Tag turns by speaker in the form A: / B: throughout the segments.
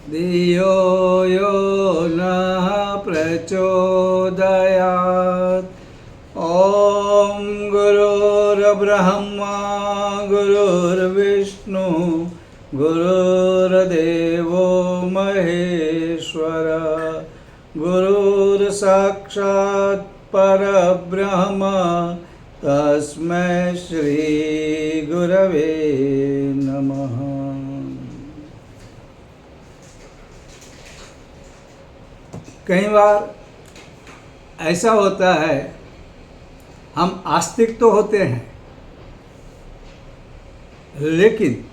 A: धियो यो नः प्रचोदयात्। ॐ गुरुर्ब्रह्मा गुरुर्विष्णु गुरुर्देवो महेश्वर गुरुर्साक्षात् परब्रह्म तस्मै श्री गुरवे नमः। कई बार ऐसा होता है, हम आस्तिक तो होते हैं, लेकिन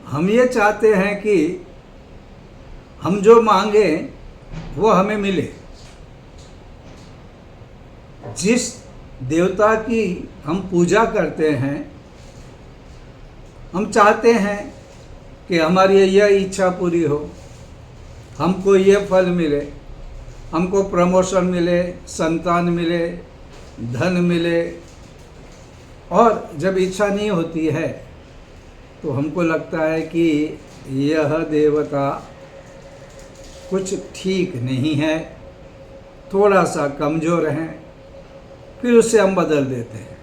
A: हम ये चाहते हैं कि हम जो मांगे वो हमें मिले। जिस देवता की हम पूजा करते हैं, हम चाहते हैं कि हमारी यह इच्छा पूरी हो, हमको ये फल मिले, हमको प्रमोशन मिले, संतान मिले, धन मिले। और जब इच्छा नहीं होती है तो हमको लगता है कि यह देवता कुछ ठीक नहीं है, थोड़ा सा कमज़ोर है, फिर उससे हम बदल देते हैं।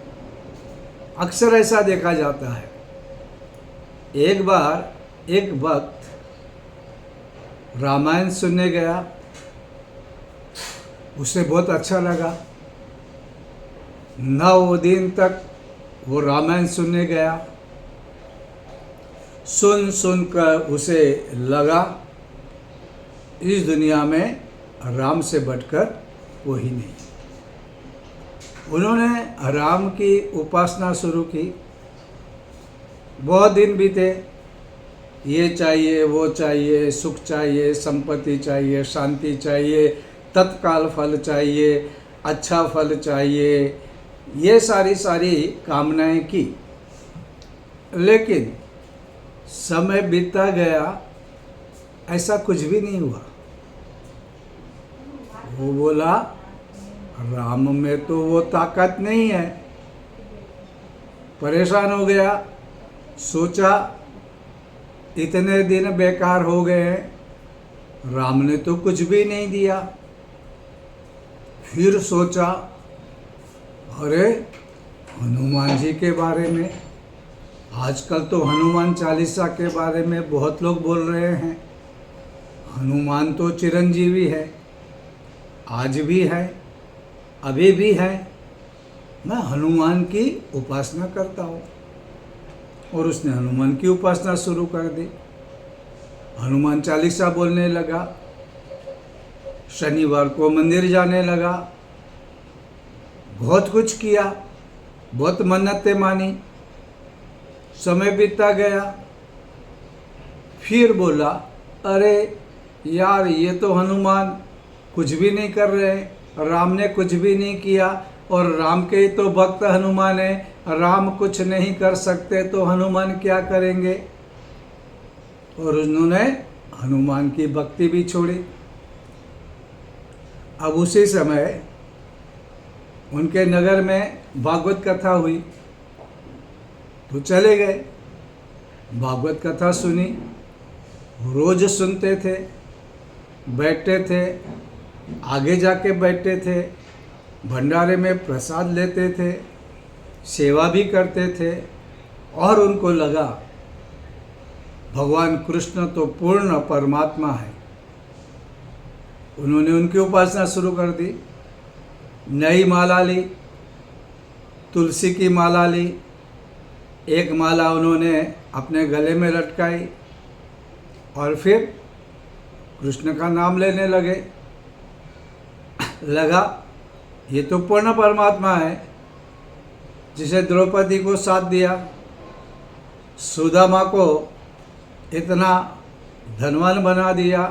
A: अक्सर ऐसा देखा जाता है। एक बार एक भक्त रामायण सुनने गया, उसे बहुत अच्छा लगा। 9 दिन तक वो रामायण सुनने गया। सुन कर उसे लगा इस दुनिया में राम से बढ़कर कोई नहीं। उन्होंने राम की उपासना शुरू की। बहुत दिन बीते, ये चाहिए, वो चाहिए, सुख चाहिए, संपत्ति चाहिए, शांति चाहिए, तत्काल फल चाहिए, अच्छा फल चाहिए, ये सारी कामनाएं की। लेकिन समय बीतता गया, ऐसा कुछ भी नहीं हुआ। वो बोला, राम में तो वो ताकत नहीं है। परेशान हो गया, सोचा इतने दिन बेकार हो गए, राम ने तो कुछ भी नहीं दिया। फिर सोचा, अरे हनुमान जी के बारे में, आजकल तो हनुमान चालीसा के बारे में बहुत लोग बोल रहे हैं। हनुमान तो चिरंजीवी है, आज भी है, अभी भी है। मैं हनुमान की उपासना करता हूँ। और उसने हनुमान की उपासना शुरू कर दी। हनुमान चालीसा बोलने लगा, शनिवार को मंदिर जाने लगा, बहुत कुछ किया, बहुत मन्नतें मानी। समय बीतता गया, फिर बोला, अरे यार, ये तो हनुमान कुछ भी नहीं कर रहे, राम ने कुछ भी नहीं किया, और राम के ही तो भक्त हनुमान है, राम कुछ नहीं कर सकते तो हनुमान क्या करेंगे। और उन्होंने हनुमान की भक्ति भी छोड़ी। अब उसी समय उनके नगर में भागवत कथा हुई, तो चले गए, भागवत कथा सुनी। रोज सुनते थे, बैठते थे, आगे जाके बैठते थे, भंडारे में प्रसाद लेते थे, सेवा भी करते थे। और उनको लगा भगवान कृष्ण तो पूर्ण परमात्मा है। उन्होंने उनकी उपासना शुरू कर दी। नई माला ली, तुलसी की माला ली, एक माला उन्होंने अपने गले में लटकाई, और फिर कृष्ण का नाम लेने लगा ये तो पूर्ण परमात्मा है, जिसे द्रौपदी को साथ दिया, सुदामा को इतना धनवान बना दिया,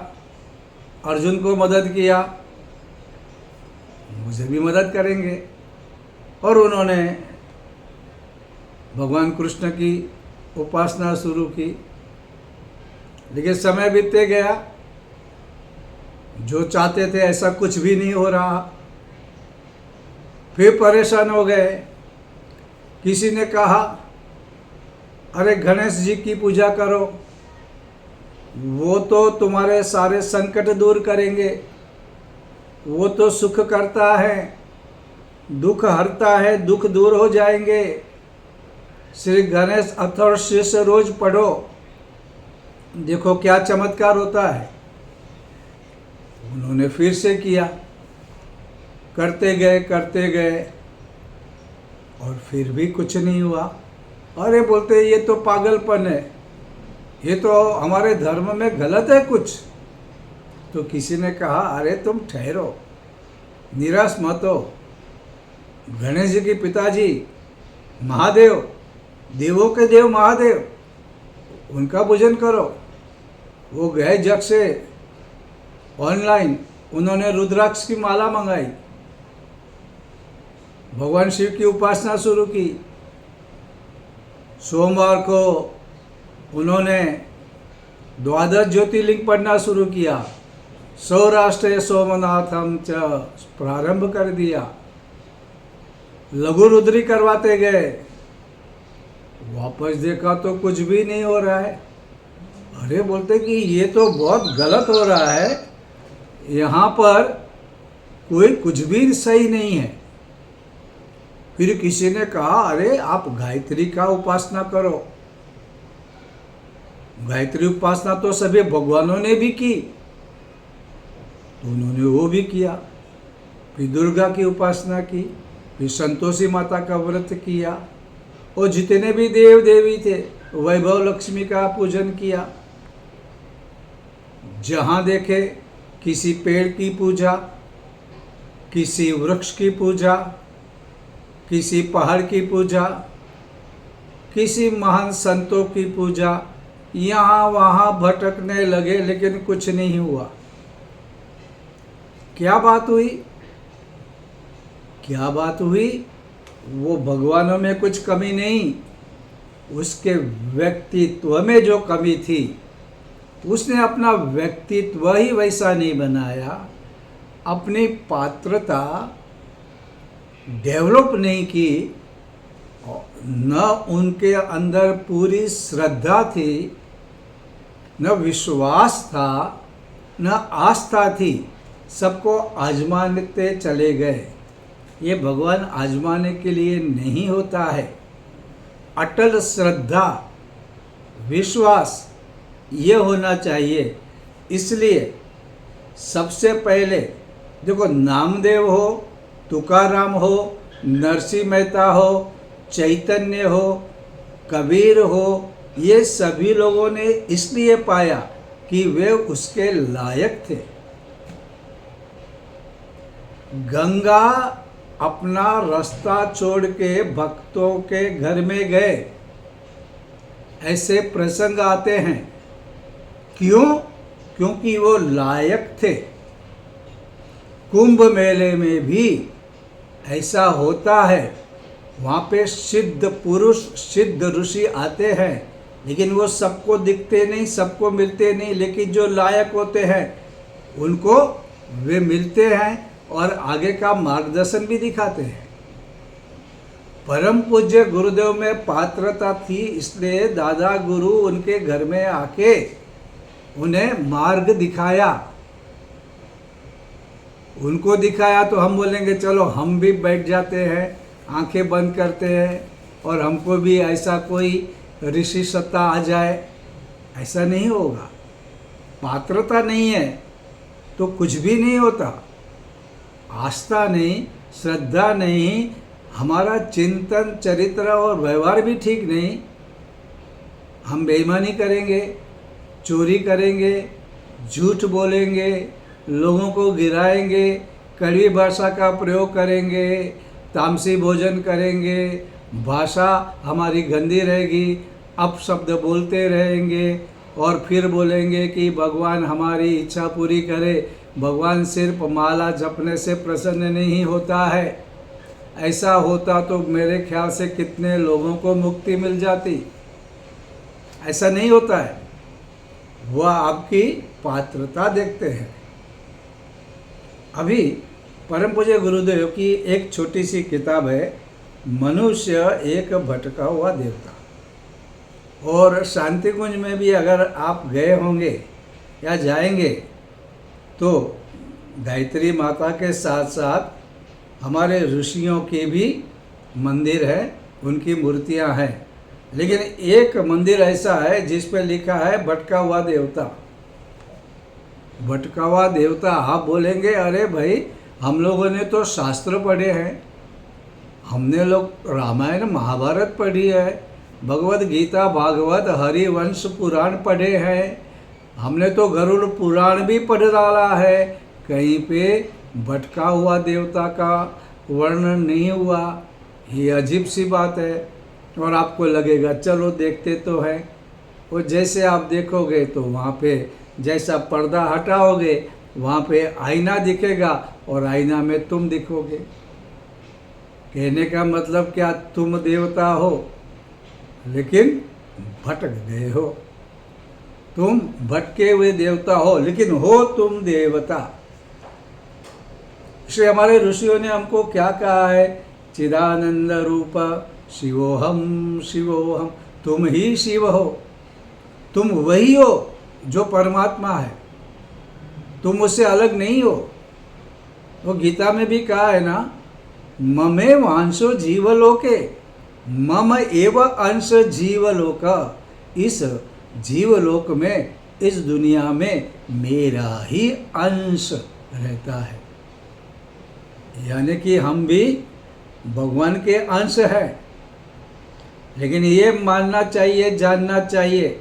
A: अर्जुन को मदद किया, मुझे भी मदद करेंगे। और उन्होंने भगवान कृष्ण की उपासना शुरू की। लेकिन समय बीतते गया, जो चाहते थे ऐसा कुछ भी नहीं हो रहा। फिर परेशान हो गए। किसी ने कहा, अरे गणेश जी की पूजा करो, वो तो तुम्हारे सारे संकट दूर करेंगे, वो तो सुख करता है, दुख हरता है, दुख दूर हो जाएंगे। श्री गणेश अथर्वशीर्ष रोज पढ़ो, देखो क्या चमत्कार होता है। उन्होंने फिर से किया, करते गए और फिर भी कुछ नहीं हुआ। अरे बोलते ये तो पागलपन है, ये तो हमारे धर्म में गलत है कुछ। तो किसी ने कहा अरे तुम ठहरो, निराश मत हो। गणेश जी के पिताजी महादेव, देवों के देव महादेव, उनका पूजन करो। वो गए जग से ऑनलाइन, उन्होंने रुद्राक्ष की माला मंगाई, भगवान शिव की उपासना शुरू की। सोमवार को उन्होंने द्वादश ज्योतिर्लिंग पढ़ना शुरू किया, सौराष्ट्र सोमनाथम च प्रारंभ कर दिया। लघु रुद्री करवाते गए, वापस देखा तो कुछ भी नहीं हो रहा है। अरे बोलते कि ये तो बहुत गलत हो रहा है, यहाँ पर कोई कुछ भी सही नहीं है। फिर किसी ने कहा अरे आप गायत्री का उपासना करो। गायत्री उपासना तो सभी भगवानों ने भी की, तो उन्होंने वो भी किया। फिर दुर्गा की उपासना की, फिर संतोषी माता का व्रत किया, और जितने भी देव देवी थे वैभव लक्ष्मी का पूजन किया। जहाँ देखे किसी पेड़ की पूजा, किसी वृक्ष की पूजा, किसी पहाड़ की पूजा, किसी महान संतों की पूजा, यहाँ वहाँ भटकने लगे, लेकिन कुछ नहीं हुआ। क्या बात हुई? क्या बात हुई? वो भगवानों में कुछ कमी नहीं, उसके व्यक्तित्व में जो कमी थी, उसने अपना व्यक्तित्व ही वैसा नहीं बनाया, अपनी पात्रता डेवलप नहीं की, न उनके अंदर पूरी श्रद्धा थी, न विश्वास था, न आस्था थी। सबको आजमाते चले गए। ये भगवान आजमाने के लिए नहीं होता है। अटल श्रद्धा, विश्वास ये होना चाहिए। इसलिए सबसे पहले देखो, नामदेव हो, तुकाराम हो, नरसिंह मेहता हो, चैतन्य हो, कबीर हो, ये सभी लोगों ने इसलिए पाया कि वे उसके लायक थे। गंगा अपना रास्ता छोड़ के भक्तों के घर में गए, ऐसे प्रसंग आते हैं। क्यों? क्योंकि वो लायक थे। कुंभ मेले में भी ऐसा होता है, वहाँ पे सिद्ध पुरुष, सिद्ध ऋषि आते हैं, लेकिन वो सबको दिखते नहीं, सबको मिलते नहीं, लेकिन जो लायक होते हैं उनको वे मिलते हैं और आगे का मार्गदर्शन भी दिखाते हैं। परम पूज्य गुरुदेव में पात्रता थी, इसलिए दादा गुरु उनके घर में आके उन्हें मार्ग दिखाया। उनको दिखाया तो हम बोलेंगे चलो हम भी बैठ जाते हैं, आंखें बंद करते हैं और हमको भी ऐसा कोई ऋषि सत्ता आ जाए। ऐसा नहीं होगा। पात्रता नहीं है तो कुछ भी नहीं होता। आस्था नहीं, श्रद्धा नहीं, हमारा चिंतन, चरित्र और व्यवहार भी ठीक नहीं, हम बेईमानी करेंगे, चोरी करेंगे, झूठ बोलेंगे, लोगों को गिराएंगे, कड़वी भाषा का प्रयोग करेंगे, तामसी भोजन करेंगे, भाषा हमारी गंदी रहेगी, अपशब्द बोलते रहेंगे और फिर बोलेंगे कि भगवान हमारी इच्छा पूरी करे। भगवान सिर्फ माला जपने से प्रसन्न नहीं होता है। ऐसा होता तो मेरे ख्याल से कितने लोगों को मुक्ति मिल जाती। ऐसा नहीं होता है। वह आपकी पात्रता देखते हैं। अभी परम पूज्य गुरुदेव की एक छोटी सी किताब है, मनुष्य एक भटका हुआ देवता। और शांति कुंज में भी अगर आप गए होंगे या जाएंगे तो गायत्री माता के साथ साथ हमारे ऋषियों के भी मंदिर है, उनकी मूर्तियां हैं। लेकिन एक मंदिर ऐसा है जिस पे लिखा है भटका हुआ देवता। भटका हुआ देवता। आप बोलेंगे अरे भाई हम लोगों ने तो शास्त्र पढ़े हैं, हमने लोग रामायण महाभारत पढ़ी है, भगवद गीता भागवत हरिवंश पुराण पढ़े हैं, हमने तो गरुड़ पुराण भी पढ़ डाला है, कहीं पे भटका हुआ देवता का वर्णन नहीं हुआ। ये अजीब सी बात है। और आपको लगेगा चलो देखते तो हैं, और जैसे आप देखोगे तो वहाँ पे जैसा पर्दा हटाओगे वहाँ पे आईना दिखेगा और आईना में तुम दिखोगे। कहने का मतलब क्या, तुम देवता हो लेकिन भटक गए हो। तुम भटके हुए देवता हो लेकिन हो तुम देवता। इसलिए हमारे ऋषियों ने हमको क्या कहा है, चिदानंद रूप शिवोहम शिवोहम। तुम ही शिव हो, तुम वही हो जो परमात्मा है, तुम उससे अलग नहीं हो। वो गीता में भी कहा है ना, ममे वांशो जीवलोके मम एव अंश जीवलोक। इस जीवलोक में, इस दुनिया में मेरा ही अंश रहता है। यानी कि हम भी भगवान के अंश हैं। लेकिन ये मानना चाहिए, जानना चाहिए।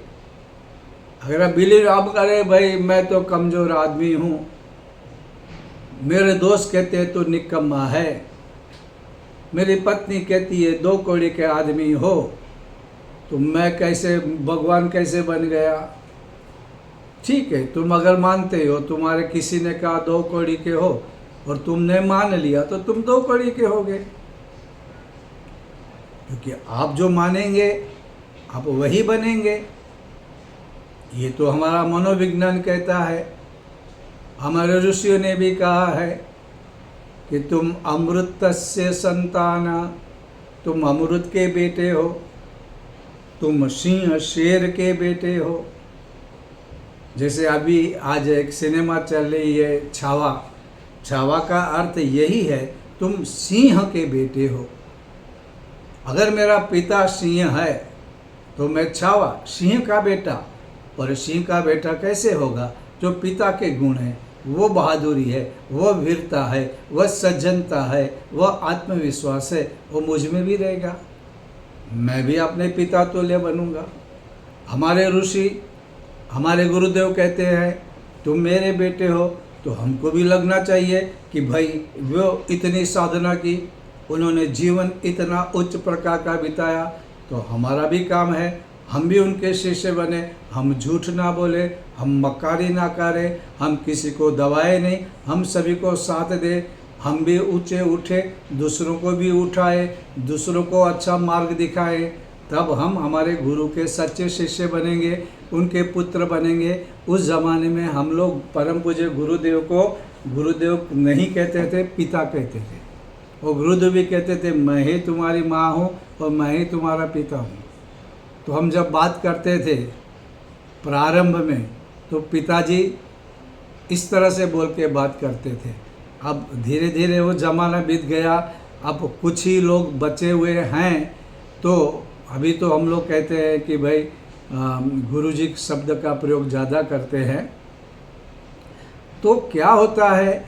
A: अगर आप बिलीव आप करें भाई मैं तो कमज़ोर आदमी हूँ, मेरे दोस्त कहते हैं तो निकम्मा है, मेरी पत्नी कहती है 2 कौड़ी के आदमी हो, तो मैं कैसे भगवान कैसे बन गया। ठीक है, तुम अगर मानते हो, तुम्हारे किसी ने कहा 2 कौड़ी के हो और तुमने मान लिया तो तुम 2 कौड़ी के होगे। क्योंकि आप जो मानेंगे आप वही बनेंगे। ये तो हमारा मनोविज्ञान कहता है। हमारे ऋषियों ने भी कहा है कि तुम अमृतस्य संतान, तुम अमृत के बेटे हो, तुम सिंह शेर के बेटे हो। जैसे अभी आज एक सिनेमा चल रही है छावा। छावा का अर्थ यही है, तुम सिंह के बेटे हो। अगर मेरा पिता सिंह है तो मैं छावा सिंह का बेटा। और सिंह का बेटा कैसे होगा, जो पिता के गुण हैं, वो बहादुरी है, वह वीरता है, वह सज्जनता है, वह आत्मविश्वास है, वो मुझ में भी रहेगा। मैं भी अपने पिता तुल्य बनूंगा। हमारे ऋषि, हमारे गुरुदेव कहते हैं तुम मेरे बेटे हो, तो हमको भी लगना चाहिए कि भाई वो इतनी साधना की, उन्होंने जीवन इतना उच्च प्रकार का बिताया, तो हमारा भी काम है हम भी उनके शिष्य बने। हम झूठ ना बोले, हम मक्कारी ना करें, हम किसी को दबाए नहीं, हम सभी को साथ दे, हम भी ऊंचे उठे, दूसरों को भी उठाए, दूसरों को अच्छा मार्ग दिखाए। तब हम हमारे गुरु के सच्चे शिष्य बनेंगे, उनके पुत्र बनेंगे। उस ज़माने में हम लोग परम पूज्य गुरुदेव को गुरुदेव नहीं कहते थे, पिता कहते थे। और गुरुदेव भी कहते थे मैं ही तुम्हारी माँ हूँ और मैं ही तुम्हारा पिता हूँ। तो हम जब बात करते थे प्रारंभ में, तो पिताजी इस तरह से बोल के बात करते थे। अब धीरे धीरे वो ज़माना बीत गया, अब कुछ ही लोग बचे हुए हैं। तो अभी तो हम लोग कहते हैं कि भाई गुरुजी शब्द का प्रयोग ज़्यादा करते हैं। तो क्या होता है,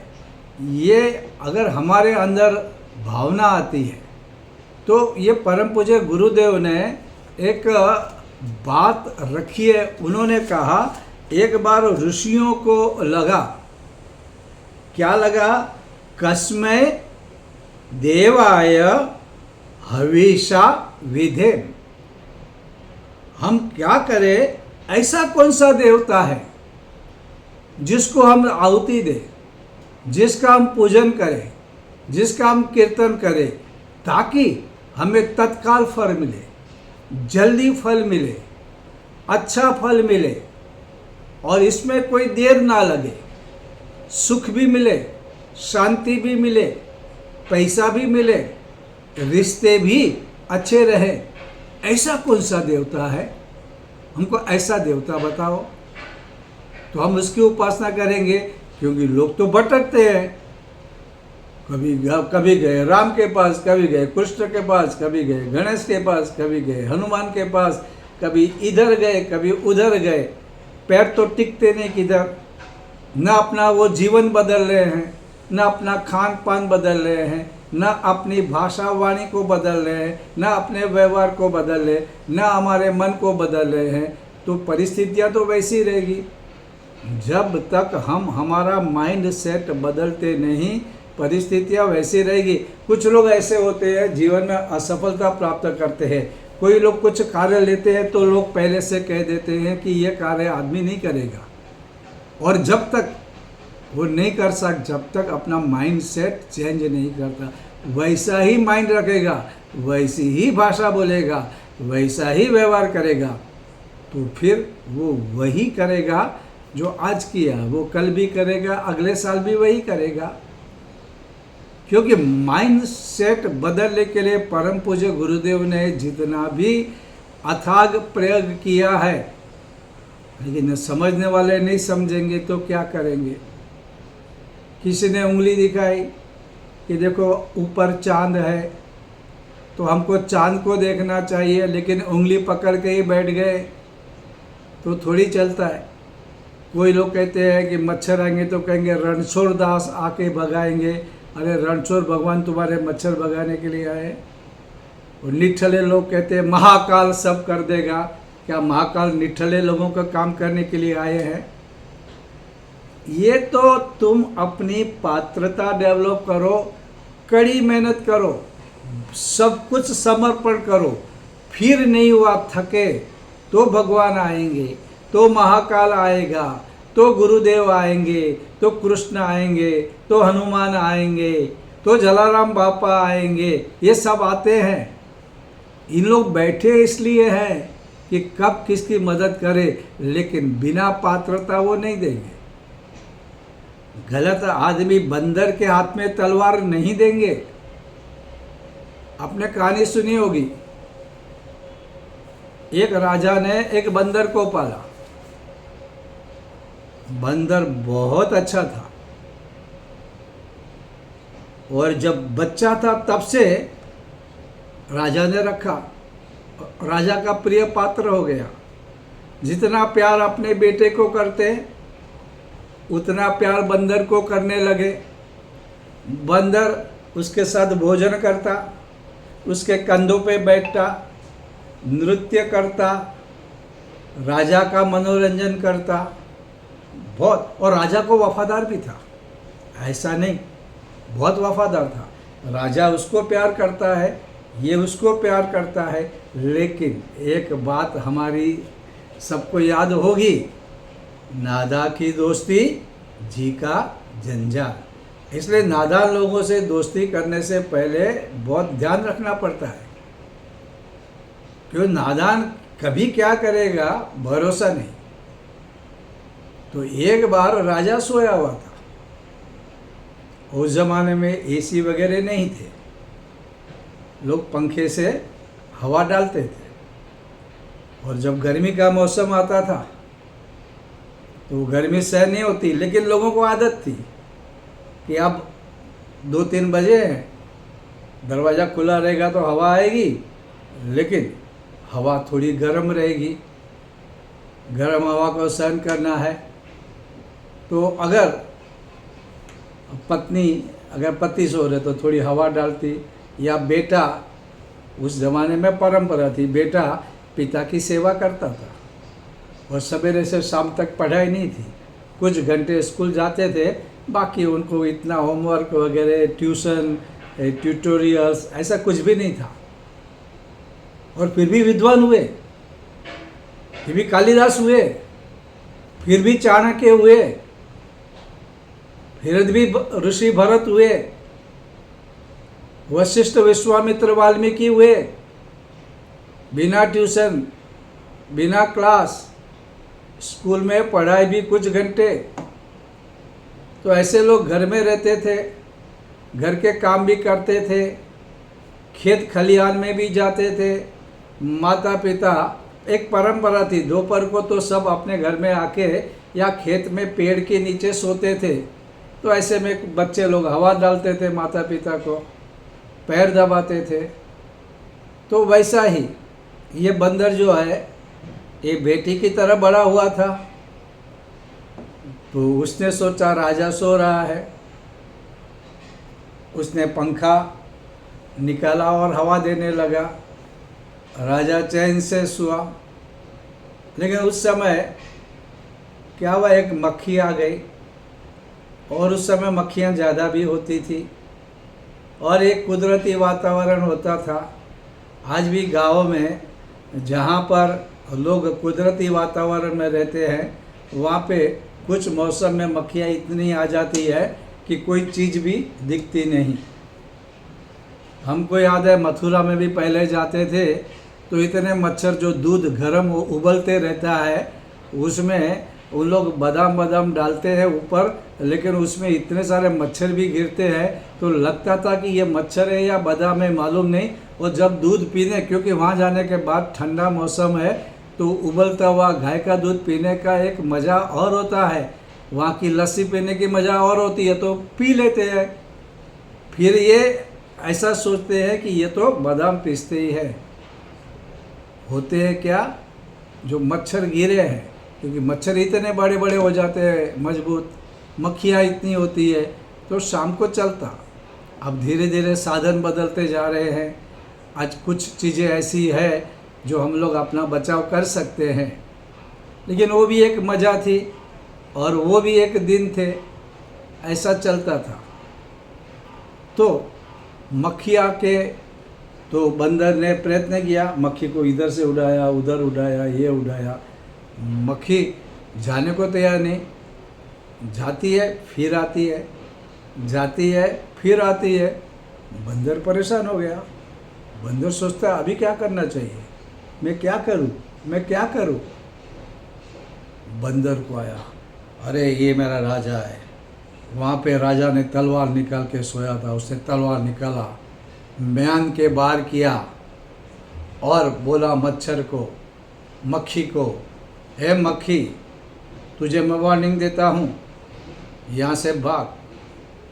A: ये अगर हमारे अंदर भावना आती है तो ये परम पूज्य गुरुदेव ने एक बात रखी है। उन्होंने कहा एक बार ऋषियों को लगा, क्या लगा, कस्मै देवाय हविषा विधे। हम क्या करें, ऐसा कौन सा देवता है जिसको हम आहुति दें, जिसका हम पूजन करें, जिसका हम कीर्तन करें, ताकि हमें तत्काल फल मिले, जल्दी फल मिले, अच्छा फल मिले, और इसमें कोई देर ना लगे, सुख भी मिले, शांति भी मिले, पैसा भी मिले, रिश्ते भी अच्छे रहे। ऐसा कौन सा देवता है हमको ऐसा देवता बताओ, तो हम उसकी उपासना करेंगे। क्योंकि लोग तो भटकते हैं, कभी गए राम के पास, कभी गए कृष्ण के पास, कभी गए गणेश के पास, कभी गए हनुमान के पास, कभी इधर गए कभी उधर गए। पैर तो टिकते नहीं किधर, न अपना वो जीवन बदल रहे हैं, न अपना खान पान बदल रहे हैं, न अपनी भाषा वाणी को बदल रहे हैं, न अपने व्यवहार को बदल रहे, न हमारे मन को बदल रहे हैं। तो परिस्थितियाँ तो वैसी रहेगी। जब तक हम हमारा माइंड सेट बदलते नहीं, परिस्थितियाँ वैसी रहेगी। कुछ लोग ऐसे होते हैं जीवन में असफलता प्राप्त करते हैं। कोई लोग कुछ कार्य लेते हैं तो लोग पहले से कह देते हैं कि ये कार्य आदमी नहीं करेगा, और जब तक वो नहीं कर सकता, जब तक अपना माइंड सेट चेंज नहीं करता, वैसा ही माइंड रखेगा, वैसी ही भाषा बोलेगा, वैसा ही व्यवहार करेगा, तो फिर वो वही करेगा जो आज किया, वो कल भी करेगा, अगले साल भी वही करेगा। क्योंकि माइंड सेट बदलने के लिए परम पूज्य गुरुदेव ने जितना भी अथाग प्रयोग किया है, लेकिन समझने वाले नहीं समझेंगे तो क्या करेंगे। किसी ने उंगली दिखाई कि देखो ऊपर चांद है, तो हमको चांद को देखना चाहिए, लेकिन उंगली पकड़ के ही बैठ गए तो थोड़ी चलता है। कोई लोग कहते हैं कि मच्छर आएंगे तो कहेंगे रणछोड़ दास आके भगाएंगे। अरे रणछोड़ भगवान तुम्हारे मच्छर भगाने के लिए आए। और निठले लोग कहते हैं महाकाल सब कर देगा। क्या महाकाल निठले लोगों का काम करने के लिए आए हैं? ये तो तुम अपनी पात्रता डेवलप करो, कड़ी मेहनत करो, सब कुछ समर्पण करो, फिर नहीं हुआ थके तो भगवान आएंगे, तो महाकाल आएगा, तो गुरुदेव आएंगे, तो कृष्ण आएंगे, तो हनुमान आएंगे, तो जलाराम बापा आएंगे। ये सब आते हैं। इन लोग बैठे इसलिए हैं कि कब किसकी मदद करे, लेकिन बिना पात्रता वो नहीं देंगे। गलत आदमी बंदर के हाथ में तलवार नहीं देंगे। आपने कहानी सुनी होगी, एक राजा ने एक बंदर को पाला। बंदर बहुत अच्छा था, और जब बच्चा था तब से राजा ने रखा, राजा का प्रिय पात्र हो गया। जितना प्यार अपने बेटे को करते उतना प्यार बंदर को करने लगे। बंदर उसके साथ भोजन करता, उसके कंधों पे बैठता, नृत्य करता, राजा का मनोरंजन करता बहुत। और राजा को वफादार भी था, ऐसा नहीं, बहुत वफादार था। राजा उसको प्यार करता है, ये उसको प्यार करता है। लेकिन एक बात हमारी सबको याद होगी, नादा की दोस्ती जी का जंजाल। इसलिए नादान लोगों से दोस्ती करने से पहले बहुत ध्यान रखना पड़ता है, क्यों नादान कभी क्या करेगा भरोसा नहीं। तो एक बार राजा सोया हुआ था। उस जमाने में एसी वगैरह नहीं थे, लोग पंखे से हवा डालते थे। और जब गर्मी का मौसम आता था तो गर्मी सहन नहीं होती, लेकिन लोगों को आदत थी कि अब 2-3 बजे हैं, दरवाज़ा खुला रहेगा तो हवा आएगी, लेकिन हवा थोड़ी गर्म रहेगी, गर्म हवा को सहन करना है। तो अगर पति सो रहे तो थोड़ी हवा डालती, या बेटा, उस ज़माने में परंपरा थी, बेटा पिता की सेवा करता था। और सवेरे से शाम तक पढ़ाई नहीं थी, कुछ घंटे स्कूल जाते थे, बाकी उनको इतना होमवर्क वगैरह, ट्यूशन, ट्यूटोरियल्स ऐसा कुछ भी नहीं था। और फिर भी विद्वान हुए, फिर भी कालिदास हुए, फिर भी चाणक्य हुए, फिर भी ऋषि भरत हुए, वशिष्ठ विश्वामित्र वाल्मीकि हुए, बिना ट्यूशन, बिना क्लास, स्कूल में पढ़ाई भी कुछ घंटे। तो ऐसे लोग घर में रहते थे, घर के काम भी करते थे, खेत खलिहान में भी जाते थे। माता पिता एक परंपरा थी, दोपहर को तो सब अपने घर में आके या खेत में पेड़ के नीचे सोते थे। तो ऐसे में बच्चे लोग हवा डालते थे, माता पिता को पैर दबाते थे। तो वैसा ही ये बंदर जो है ये बेटी की तरह बड़ा हुआ था। तो उसने सोचा राजा सो रहा है, उसने पंखा निकाला और हवा देने लगा। राजा चैन से सोआ। लेकिन उस समय क्या हुआ, एक मक्खी आ गई, और उस समय मक्खियाँ ज़्यादा भी होती थी और एक कुदरती वातावरण होता था। आज भी गाँव में जहाँ पर लोग कुदरती वातावरण में रहते हैं, वहाँ पे कुछ मौसम में मक्खियाँ इतनी आ जाती है कि कोई चीज़ भी दिखती नहीं। हमको याद है मथुरा में भी पहले जाते थे तो इतने मच्छर, जो दूध गर्म उबलते रहता है उसमें उन लोग बादाम डालते हैं ऊपर, लेकिन उसमें इतने सारे मच्छर भी गिरते हैं। तो लगता था कि ये मच्छर है या बादाम है, मालूम नहीं। और जब दूध पीने, क्योंकि वहाँ जाने के बाद ठंडा मौसम है, तो उबलता हुआ गाय का दूध पीने का एक मज़ा और होता है, वहाँ की लस्सी पीने की मज़ा और होती है, तो पी लेते हैं। फिर ये ऐसा सोचते हैं कि ये तो बादाम पीसते ही है। होते हैं क्या, जो मच्छर गिरे हैं, क्योंकि मच्छर इतने बड़े बड़े हो जाते हैं, मजबूत, मक्खियाँ इतनी होती है, तो शाम को चलता। अब धीरे धीरे साधन बदलते जा रहे हैं। आज कुछ चीज़ें ऐसी है जो हम लोग अपना बचाव कर सकते हैं, लेकिन वो भी एक मज़ा थी और वो भी एक दिन थे, ऐसा चलता था। तो मक्खियाँ के, तो बंदर ने प्रयत्न किया, मक्खी को इधर से उड़ाया, उधर उड़ाया, ये उड़ाया, मक्खी जाने को तैयार नहीं। जाती है फिर आती है, जाती है फिर आती है। बंदर परेशान हो गया। बंदर सोचता है अभी क्या करना चाहिए, मैं क्या करूं, मैं क्या करूं। बंदर को आया, अरे ये मेरा राजा है। वहाँ पे राजा ने तलवार निकाल के सोया था, उसने तलवार निकाला, म्यान के बार किया और बोला मच्छर को, मक्खी को, हे मक्खी, तुझे मैं वार्निंग देता हूँ, यहाँ से भाग,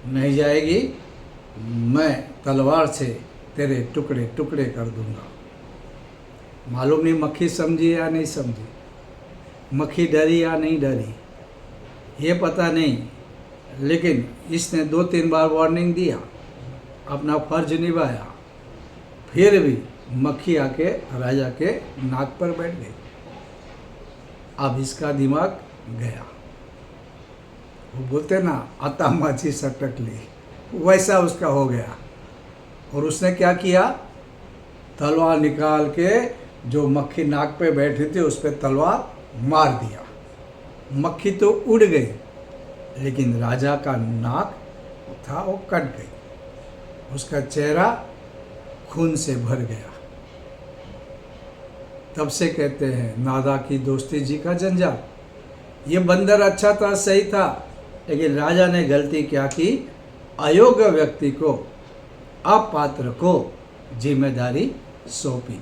A: नहीं जाएगी मैं तलवार से तेरे टुकड़े टुकड़े कर दूंगा। मालूम नहीं मक्खी समझी या नहीं समझी, मक्खी डरी या नहीं डरी, ये पता नहीं। लेकिन इसने 2-3 बार वार्निंग दिया, अपना फर्ज निभाया, फिर भी मक्खी आके राजा के नाक पर बैठ गई। अब इसका दिमाग गया। वो बोलते ना, आता माची सटक ली, वैसा उसका हो गया। और उसने क्या किया, तलवार निकाल के जो मक्खी नाक पे बैठी थी उस पर तलवार मार दिया। मक्खी तो उड़ गई, लेकिन राजा का नाक था वो कट गई, उसका चेहरा खून से भर गया। तब से कहते हैं नादा की दोस्ती जी का जंजाल। ये बंदर अच्छा था, सही था, लेकिन राजा ने गलती क्या की, अयोग्य व्यक्ति को, अपात्र को जिम्मेदारी सौंपी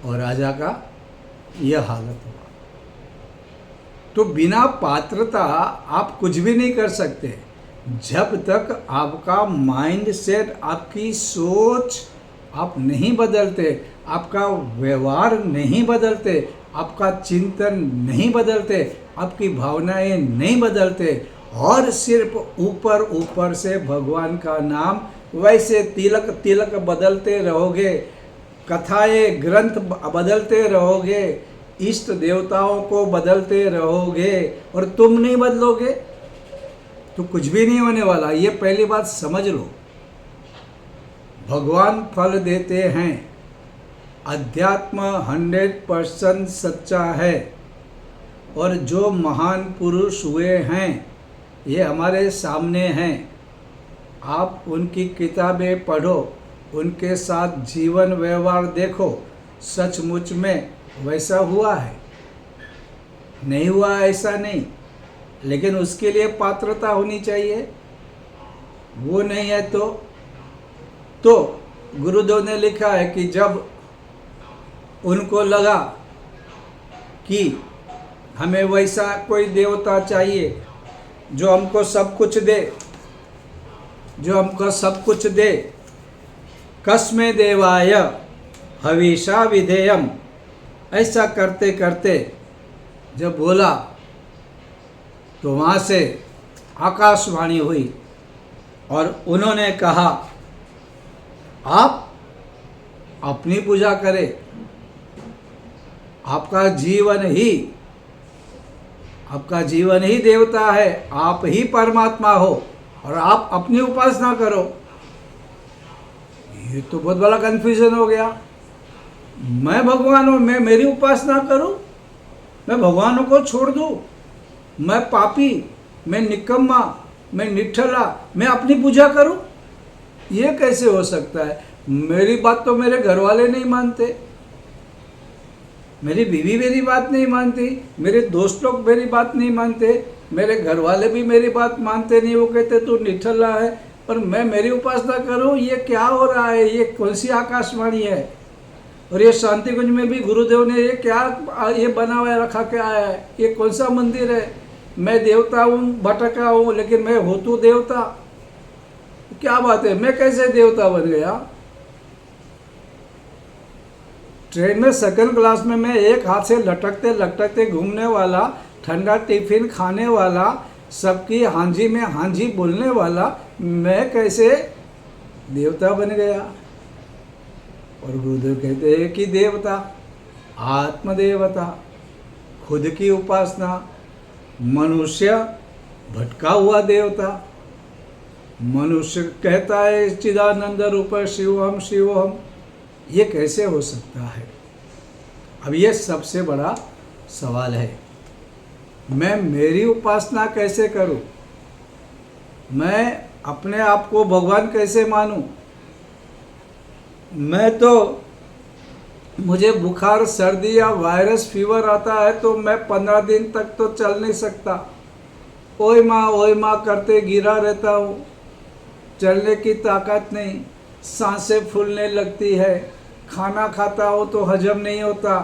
A: और राजा का यह हालत हुआ। तो बिना पात्रता आप कुछ भी नहीं कर सकते। जब तक आपका माइंड सेट, आपकी सोच आप नहीं बदलते, आपका व्यवहार नहीं बदलते, आपका चिंतन नहीं बदलते, आपकी भावनाएं नहीं बदलते, और सिर्फ ऊपर ऊपर से भगवान का नाम वैसे तिलक तिलक बदलते रहोगे, कथाएं ग्रंथ बदलते रहोगे, इष्ट देवताओं को बदलते रहोगे और तुम नहीं बदलोगे तो कुछ भी नहीं होने वाला। ये पहली बात समझ लो। भगवान फल देते हैं, अध्यात्म 100% सच्चा है, और जो महान पुरुष हुए हैं ये हमारे सामने हैं। आप उनकी किताबें पढ़ो, उनके साथ जीवन व्यवहार देखो, सचमुच में वैसा हुआ है, नहीं हुआ ऐसा नहीं, लेकिन उसके लिए पात्रता होनी चाहिए। वो नहीं है तो गुरुदेव ने लिखा है कि जब उनको लगा कि हमें वैसा कोई देवता चाहिए जो हमको सब कुछ दे, जो हमको सब कुछ दे। कस्मे देवाय हविषा विधेयम, ऐसा करते करते जब बोला तो वहाँ से आकाशवाणी हुई और उन्होंने कहा, आप अपनी पूजा करें, आपका जीवन ही देवता है, आप ही परमात्मा हो और आप अपनी उपासना करो। ये तो बहुत बड़ा कन्फ्यूजन हो गया। मैं भगवान हूँ, मैं मेरी उपासना करूँ, मैं भगवानों को छोड़ दूँ, मैं पापी, मैं निकम्मा, मैं निठल्ला, मैं अपनी पूजा करूँ? ये कैसे हो सकता है? मेरी बात तो मेरे घर वाले नहीं मानते, मेरी बीवी मेरी बात नहीं मानती, मेरे दोस्त लोग मेरी बात नहीं मानते, मेरे घर वाले भी मेरी बात मानते नहीं। वो कहते तू निठल्ला है, पर मैं मेरी उपासना करूं? ये क्या हो रहा है? ये कौन सी आकाशवाणी है? और ये शांति कुंज में भी गुरुदेव ने ये क्या ये बना हुआ रखा के आया है? ये कौन सा मंदिर है? मैं देवता हूँ, भटका हूँ, लेकिन मैं हो तो देवता। क्या बात है, मैं कैसे देवता बन गया? ट्रेन में सेकंड क्लास में मैं एक हाथ से लटकते लटकते घूमने वाला, ठंडा टिफिन खाने वाला, सबकी हांजी में हांजी बोलने वाला, मैं कैसे देवता बन गया? और गुरुदेव कहते हैं कि देवता, आत्मदेवता, खुद की उपासना, मनुष्य भटका हुआ देवता। मनुष्य कहता है चिदानंद रूप शिवोहम शिवोहम, ये कैसे हो सकता है? अब ये सबसे बड़ा सवाल है। मैं मेरी उपासना कैसे करूं? मैं अपने आप को भगवान कैसे मानूं? मैं तो, मुझे बुखार सर्दी या वायरस फीवर आता है तो मैं 15 दिन तक तो चल नहीं सकता, ओए माँ करते गिरा रहता हूँ, चलने की ताकत नहीं, सांसें फूलने लगती है, खाना खाता हूँ तो हजम नहीं होता।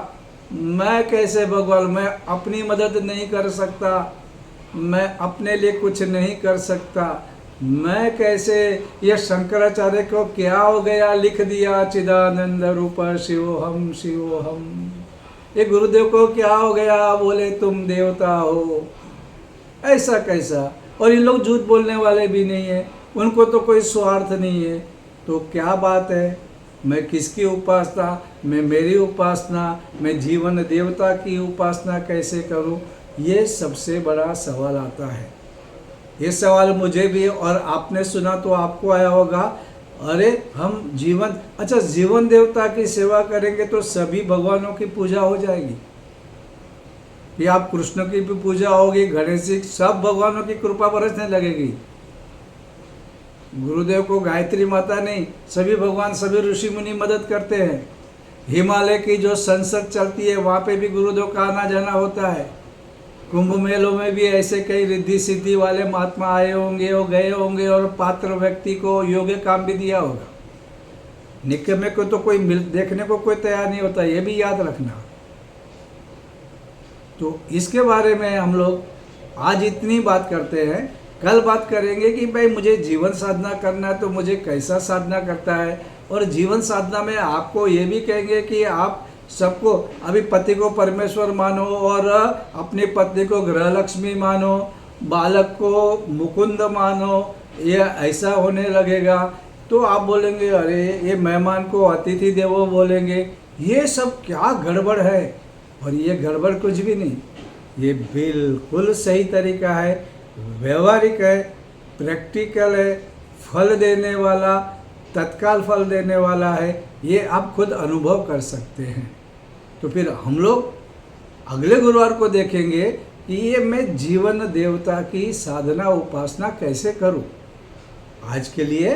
A: मैं कैसे भगवान? मैं अपनी मदद नहीं कर सकता, मैं अपने लिए कुछ नहीं कर सकता, मैं कैसे? ये शंकराचार्य को क्या हो गया, लिख दिया चिदानंद रूप शिवोहम शिवोहम। ये गुरुदेव को क्या हो गया, बोले तुम देवता हो, ऐसा कैसा? और ये लोग झूठ बोलने वाले भी नहीं है, उनको तो कोई स्वार्थ नहीं है। तो क्या बात है? मैं किसकी उपासना? मैं मेरी उपासना, मैं जीवन देवता की उपासना कैसे करूं? ये सबसे बड़ा सवाल आता है। ये सवाल मुझे भी, और आपने सुना तो आपको आया होगा, अरे हम जीवन देवता की सेवा करेंगे तो सभी भगवानों की पूजा हो जाएगी। कि आप कृष्ण की भी पूजा होगी, गणेश जी, सब भगवानों की कृपा बरसने लगेगी। गुरुदेव को गायत्री माता नहीं, सभी भगवान, सभी ऋषि मुनि मदद करते हैं। हिमालय की जो संसद चलती है वहाँ पे भी गुरुदेव का आना जाना होता है। कुंभ मेलों में भी ऐसे कई रिद्धि सिद्धि वाले महात्मा आए होंगे और गए होंगे, और पात्र व्यक्ति को योग्य काम भी दिया होगा। निकम्मे को तो कोई देखने को कोई तैयार नहीं होता, ये भी याद रखना। तो इसके बारे में हम लोग आज इतनी बात करते हैं। कल बात करेंगे कि भाई मुझे जीवन साधना करना है तो मुझे कैसा साधना करता है। और जीवन साधना में आपको ये भी कहेंगे कि आप सबको, अभी पति को परमेश्वर मानो और अपनी पत्नी को गृहलक्ष्मी मानो, बालक को मुकुंद मानो, ये ऐसा होने लगेगा तो आप बोलेंगे अरे ये मेहमान को अतिथि देवो बोलेंगे। ये सब क्या गड़बड़ है? और ये गड़बड़ कुछ भी नहीं, ये बिल्कुल सही तरीका है, व्यवहारिक है, प्रैक्टिकल है, फल देने वाला, तत्काल फल देने वाला है। ये आप खुद अनुभव कर सकते हैं। तो फिर हम लोग अगले गुरुवार को देखेंगे कि ये मैं जीवन देवता की साधना उपासना कैसे करूं। आज के लिए